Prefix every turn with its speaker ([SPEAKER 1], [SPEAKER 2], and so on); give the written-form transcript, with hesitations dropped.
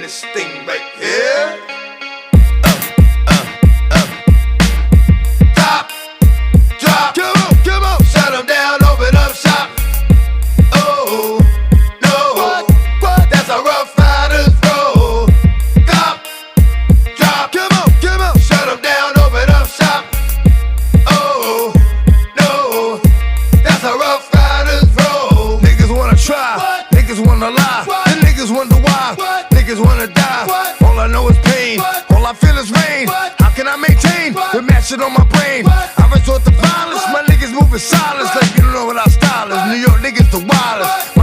[SPEAKER 1] this thing right here. Top, drop, come on, shut them down, open up shop. Oh, no, that's how Rough Riders roll. Top, drop, come on, shut them down, open up shop. Oh, no, that's how Rough Riders roll. Niggas wanna try, niggas wanna lie, and niggas wonder why, niggas wanna die. All I know is pain, all I feel is rain. How can I maintain? With matching on my brain. I resort to violence, my niggas moving silence like you don't know what our style is. New York niggas the wildest.